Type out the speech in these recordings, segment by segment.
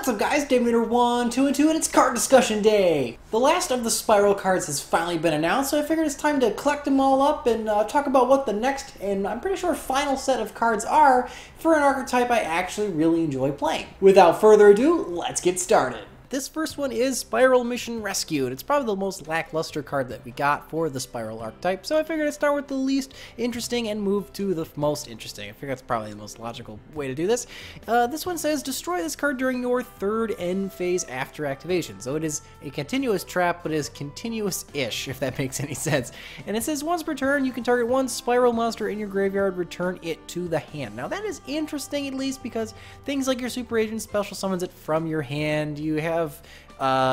What's up guys, Daymeter1, 2 and 2, and it's card discussion day! The last of the Spiral cards has finally been announced, so I figured it's time to collect them all up and talk about what the next, and I'm pretty sure final set of cards are for an archetype I actually really enjoy playing. Without further ado, let's get started! This first one is Spiral Mission Rescue, and it's probably the most lackluster card that we got for the Spiral archetype, so I figured I'd start with the least interesting and move to the most interesting. I figure that's probably the most logical way to do this. This one says, destroy this card during your third end phase after activation. So it is a continuous trap, but it is continuous-ish, if that makes any sense. And it says, once per turn, you can target one Spiral monster in your graveyard, return it to the hand. Now that is interesting, at least, because things like your Super Agent special summons it from your hand, you have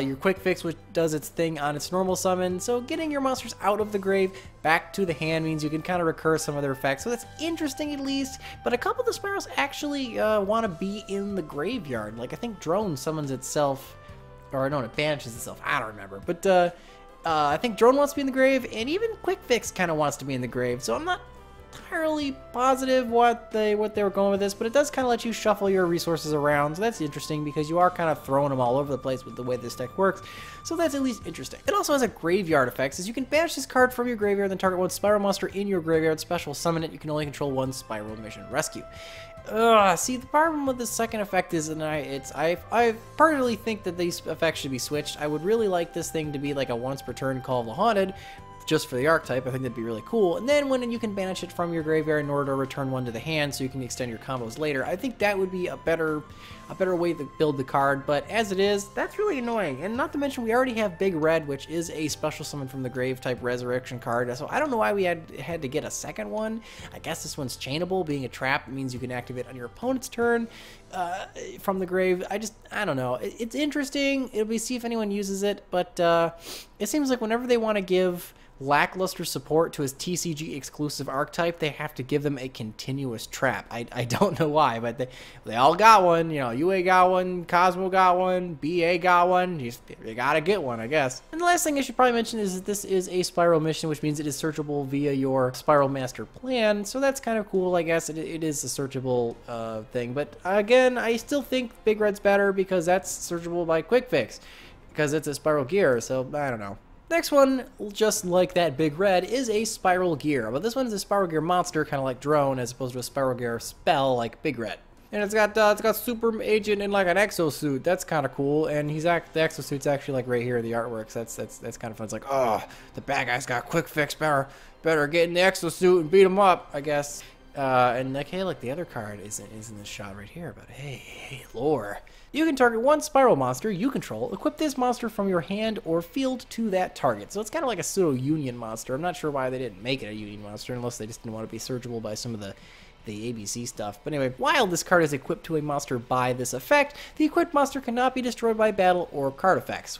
your quick fix, which does its thing on its normal summon, so getting your monsters out of the grave back to the hand means you can kind of recur some of their effects, so that's interesting at least. But a couple of the Spirals actually want to be in the graveyard. Like I think Drone summons itself, or no, it banishes itself, I don't remember, but I think Drone wants to be in the grave, and even Quick Fix kind of wants to be in the grave, so I'm not entirely positive what they were going with this, but it does kind of let you shuffle your resources around, so that's interesting because you are kind of throwing them all over the place with the way this deck works, so that's at least interesting. It also has a graveyard effect, says you can banish this card from your graveyard, then target one Spiral monster in your graveyard, special summon it, you can only control one Spiral Mission Rescue. See, the problem with the second effect is, and I personally think that these effects should be switched. I would really like this thing to be like a once per turn Call of the Haunted, just for the archetype. I think that'd be really cool. And then when you can banish it from your graveyard in order to return one to the hand so you can extend your combos later, I think that would be a better way to build the card. But as it is, that's really annoying. And not to mention, we already have Big Red, which is a special summon from the grave type resurrection card. So I don't know why we had to get a second one. I guess this one's chainable. Being a trap, it means you can activate on your opponent's turn from the grave. I don't know. It's interesting. It'll be see if anyone uses it, but it seems like whenever they want to give lackluster support to his TCG exclusive archetype, they have to give them a continuous trap. I don't know why, but they all got one. You know, UA got one, Cosmo got one, BA got one. You gotta get one, I guess. And the last thing I should probably mention is that this is a Spiral mission, which means it is searchable via your Spiral Master Plan, so that's kind of cool, I guess. It is a searchable thing, but again, I still think Big Red's better because that's searchable by Quick Fix, because it's a Spiral Gear, so I don't know. Next one, just like that Big Red, is a Spiral Gear, but this one is a Spiral Gear monster, kind of like Drone, as opposed to a Spiral Gear spell like Big Red. And it's got Super Agent in like an exosuit. That's kind of cool, and the exosuit's actually like right here in the artwork. So that's kind of fun. It's like, oh, the bad guy's got Quick Fix, better get in the exosuit and beat him up, I guess. And like, hey, look, the other card is in this shot right here, but hey, lore. You can target one Spiral monster you control, equip this monster from your hand or field to that target. So it's kind of like a pseudo-Union monster. I'm not sure why they didn't make it a Union monster, unless they just didn't want to be searchable by some of the ABC stuff. But anyway, while this card is equipped to a monster by this effect, the equipped monster cannot be destroyed by battle or card effects,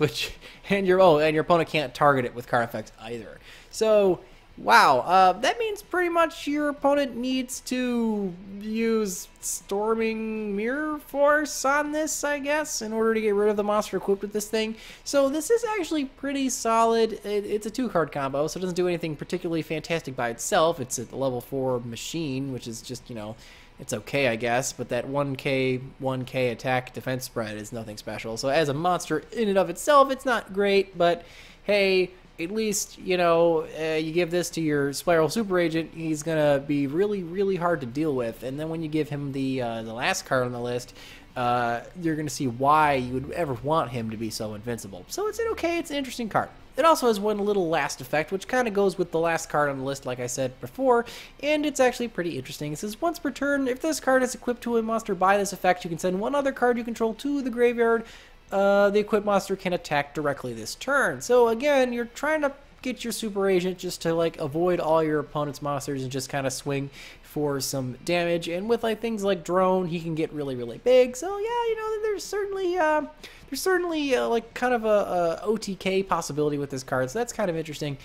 and your opponent can't target it with card effects either. So wow, that means pretty much your opponent needs to use Storming Mirror Force on this, I guess, in order to get rid of the monster equipped with this thing. So this is actually pretty solid. It's a 2-card combo, so it doesn't do anything particularly fantastic by itself. It's a level 4 machine, which is just, you know, it's okay, I guess, but that 1k attack defense spread is nothing special. So as a monster in and of itself, it's not great, but hey, at least, you know, you give this to your Spiral Super Agent, he's gonna be really, really hard to deal with. And then when you give him the last card on the list, you're gonna see why you would ever want him to be so invincible. So it's an interesting card. It also has one little last effect, which kind of goes with the last card on the list, like I said before, and it's actually pretty interesting. It says, once per turn, if this card is equipped to a monster by this effect, you can send one other card you control to the graveyard. The equipped monster can attack directly this turn. So again, you're trying to get your Super Agent just to like avoid all your opponent's monsters and just kind of swing for some damage. And with like things like Drone, he can get really, really big. So yeah, you know, there's certainly like kind of a OTK possibility with this card. So that's kind of interesting.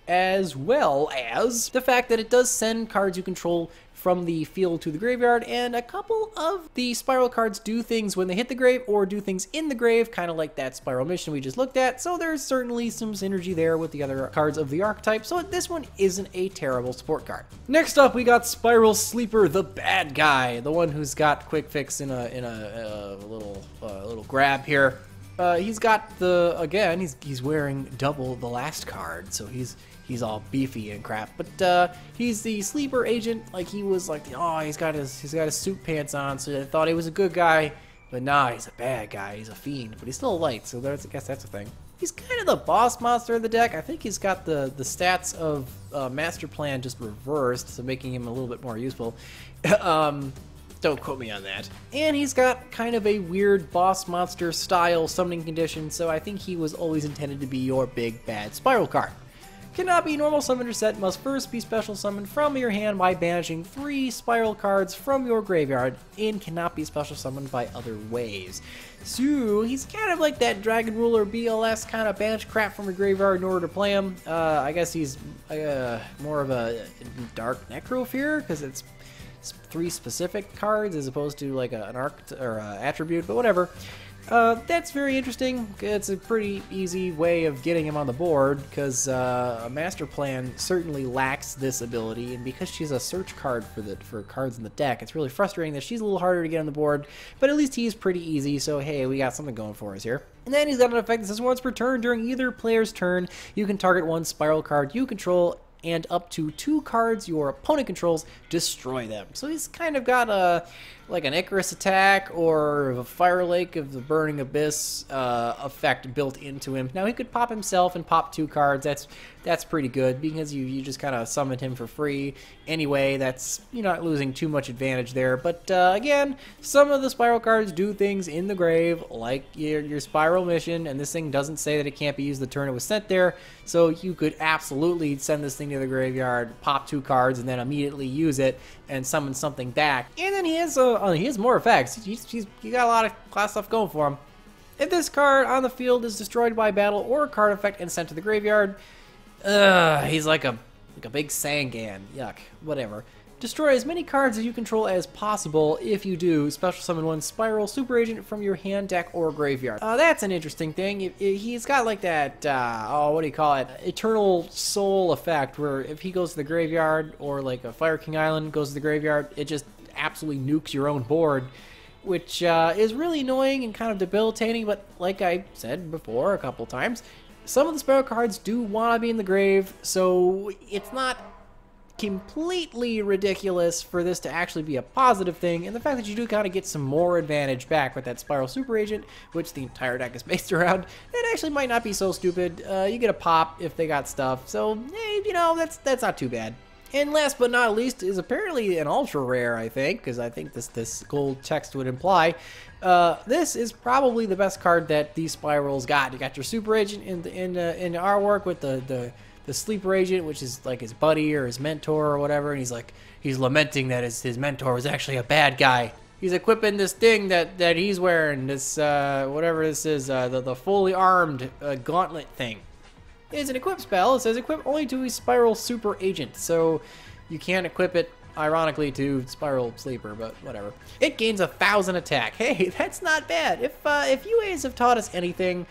as well as the fact that it does send cards you control from the field to the graveyard, and a couple of the Spiral cards do things when they hit the grave or do things in the grave, kind of like that Spiral mission we just looked at, so there's certainly some synergy there with the other cards of the archetype, so this one isn't a terrible support card. Next up, we got Spiral Sleeper, the bad guy, the one who's got Quick Fix in a little grab here. He's got the, again, he's wearing double the last card, so he's all beefy and crap. But he's the sleeper agent. Like, he was like, oh, he's got his suit pants on, so I thought he was a good guy. But nah, he's a bad guy. He's a fiend, but he's still light, so I guess that's a thing. He's kind of the boss monster of the deck. I think he's got the stats of Master Plan just reversed, so making him a little bit more useful. Don't quote me on that. And he's got kind of a weird boss monster style summoning condition, so I think he was always intended to be your big bad Spiral card. Cannot be normal summoned or set, must first be special summoned from your hand by banishing 3 Spiral cards from your graveyard, and cannot be special summoned by other ways. So he's kind of like that Dragon Ruler BLS kind of banish crap from your graveyard in order to play him. I guess he's more of a Dark Necrofear, because it's 3 specific cards as opposed to like an arc or attribute, but whatever. That's very interesting. It's a pretty easy way of getting him on the board, because a Master Plan certainly lacks this ability, and because she's a search card for cards in the deck, it's really frustrating that she's a little harder to get on the board, but at least he's pretty easy, so hey, we got something going for us here. And then he's got an effect that says once per turn during either player's turn, you can target 1 Spiral card you control, and up to 2 cards your opponent controls, destroy them. So he's kind of got like an Icarus attack or a Fire Lake of the Burning Abyss effect built into him. Now he could pop himself and pop 2 cards. That's pretty good, because you just kind of summoned him for free. Anyway, you're not losing too much advantage there. But again, some of the Spiral cards do things in the grave, like your Spiral mission, and this thing doesn't say that it can't be used the turn it was sent there. So you could absolutely send this thing to the graveyard, pop 2 cards, and then immediately use it and summon something back. And then he has more effects. He got a lot of stuff going for him. If this card on the field is destroyed by battle or a card effect and sent to the graveyard, he's like a big Sangan. Yuck. Whatever. Destroy as many cards as you control as possible. If you do, special summon 1 Spiral Super Agent from your hand, deck, or graveyard. That's an interesting thing. He's got like that, what do you call it? Eternal Soul effect, where if he goes to the graveyard, or like a Fire King Island goes to the graveyard, it just absolutely nukes your own board, which is really annoying and kind of debilitating, but like I said before a couple times, some of the Spiral cards do want to be in the grave, so it's not completely ridiculous for this to actually be a positive thing, and the fact that you do kind of get some more advantage back with that Spiral Super Agent, which the entire deck is based around, that actually might not be so stupid. You get a pop if they got stuff, so hey, that's not too bad. And last but not least is apparently an ultra rare, I think, because I think this gold text would imply. This is probably the best card that these Spirals got. You got your Super Agent in the artwork with the Sleeper Agent, which is like his buddy or his mentor or whatever, and he's lamenting that his mentor was actually a bad guy. He's equipping this thing that he's wearing, this whatever this is, the fully armed gauntlet thing. It's an equip spell. It says equip only to a Spiral Super Agent, so you can't equip it, ironically, to Spiral Sleeper, but whatever. It gains 1,000 attack. Hey, that's not bad. If UAs have taught us anything,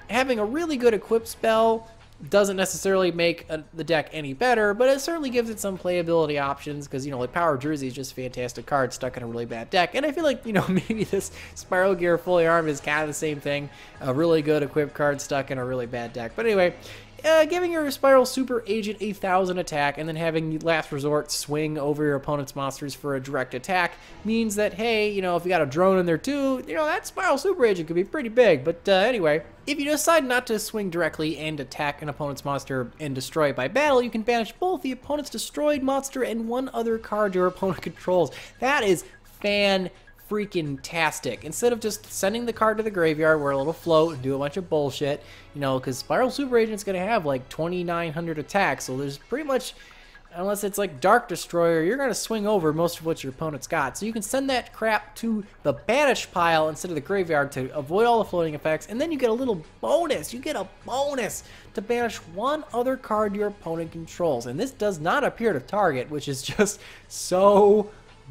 having a really good equip spell doesn't necessarily make the deck any better, but it certainly gives it some playability options, because, like Power Jersey is just a fantastic card stuck in a really bad deck, and I feel like, maybe this Spiral Gear Fully Armed is kind of the same thing, a really good equipped card stuck in a really bad deck. But anyway, giving your Spiral Super Agent 1,000 attack and then having Last Resort swing over your opponent's monsters for a direct attack means that, hey, if you got a drone in there too, that Spiral Super Agent could be pretty big. But anyway, if you decide not to swing directly and attack an opponent's monster and destroy it by battle, you can banish both the opponent's destroyed monster and 1 other card your opponent controls. That is freaking-tastic. Instead of just sending the card to the graveyard where it'll float and do a bunch of bullshit, because Spiral Super Agent's going to have like 2,900 attacks, so there's pretty much unless it's like Dark Destroyer, you're going to swing over most of what your opponent's got. So you can send that crap to the banish pile instead of the graveyard to avoid all the floating effects, and then you get a little bonus. You get a bonus to banish one other card your opponent controls, and this does not appear to target, which is just so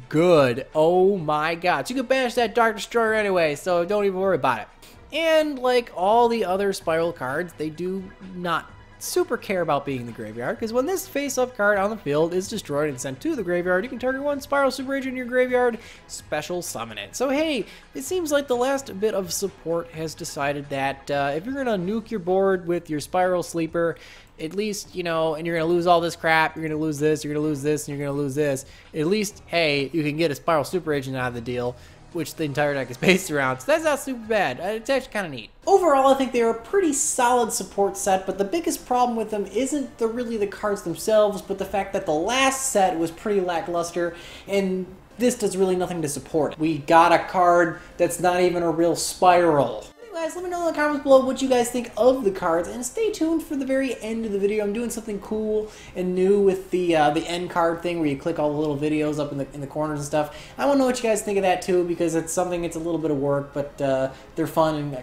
good. Oh my god. So you can banish that Dark Destroyer anyway, so don't even worry about it. And like all the other Spiral cards, they do not super care about being in the graveyard, because when this face-up card on the field is destroyed and sent to the graveyard, you can target one Spiral Super Agent in your graveyard, special summon it. So hey, it seems like the last bit of support has decided that if you're going to nuke your board with your Spiral Sleeper, at least, you know, and you're going to lose all this crap, you're going to lose this, you're going to lose this, and you're going to lose this, at least, hey, you can get a Spiral Super Agent out of the deal, which the entire deck is based around, so that's not super bad. It's actually kind of neat. Overall, I think they're a pretty solid support set, but the biggest problem with them isn't really the cards themselves, but the fact that the last set was pretty lackluster, and this does really nothing to support it. We got a card that's not even a real Spiral. Guys, let me know in the comments below what you guys think of the cards, and stay tuned for the very end of the video. I'm doing something cool and new with the end card thing where you click all the little videos up in the corners and stuff. I want to know what you guys think of that too, because it's something, it's a little bit of work, but they're fun and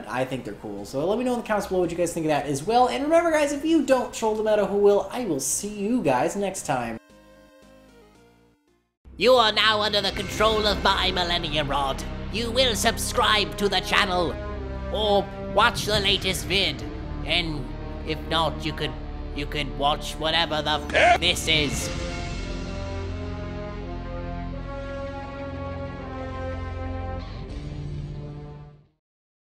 I think they're cool. So let me know in the comments below what you guys think of that as well. And remember guys, if you don't troll the meta, who will? I will see you guys next time. You are now under the control of my Millennium Rod. You will subscribe to the channel or watch the latest vid, and if not, you could watch whatever the this is.